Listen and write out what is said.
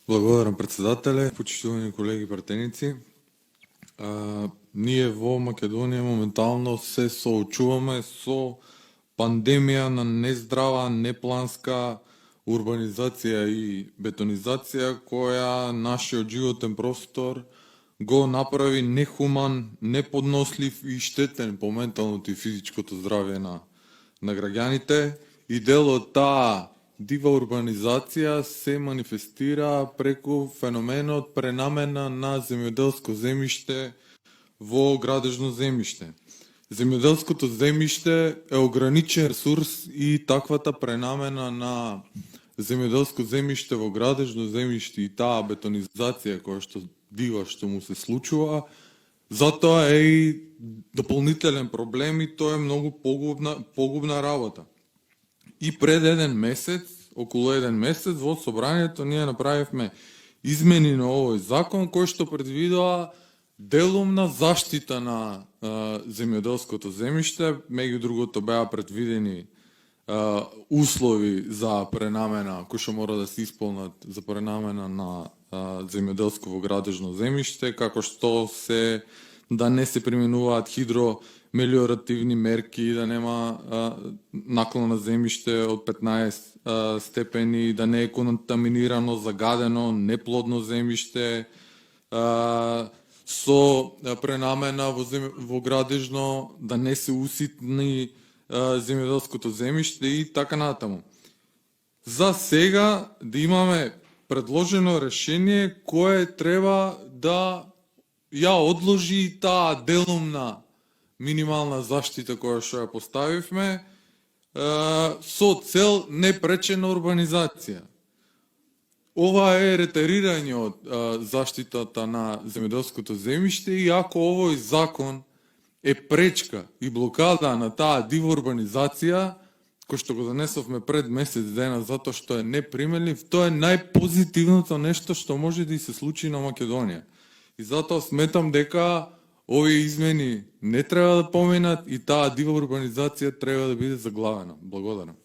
Благодарам председателе, почитувани колеги пратеници. Ние во Македонија моментално се соочуваме со пандемија на нездрава, непланска урбанизација и бетонизација која нашиот животен простор го направи нехуман, неподнослив и штетен по менталното и физичкото здравје на граѓаните, и дел од таа дива урбанизација се манифестира преку феноменот пренамена на земјоделско земјиште во градежно земјиште. Земјоделското земјиште е ограничен ресурс и таквата пренамена на земјоделско земјиште во градежно земјиште и таа бетонизација која што дива што му се случува, затоа е и дополнителен проблем и тоа е многу погубна работа. И пред околу еден месец, во собранието ние направивме измени на овој закон кој што предвидува делумна заштита на земјоделското земјиште. Меѓу другото беа предвидени услови за пренамена кои што мора да се исполнат за пренамена на земјоделско во градежно земјиште, како што се да не се применуваат хидромелиоративни мерки, да нема наклон на земјиште од 15 степени, да не е контаминирано, загадено, неплодно земјиште, со пренамена во градежно, да не се уситни земјоделското земјиште и така натаму. За сега да имаме предложено решение кое треба да ја одложи таа делумна минимална заштита која што ја поставивме со цел непречена урбанизација. Ова е ретерирање од заштитата на земјоделското земјиште и ако овој закон е пречка и блокада на таа дива урбанизација, кој што го донесовме пред месец дена затоа што е неприменлив, тоа е најпозитивното нешто што може да и се случи на Македонија. И затоа сметам дека овие измени не треба да поминат и таа дива урбанизација треба да биде заглавена. Благодарам.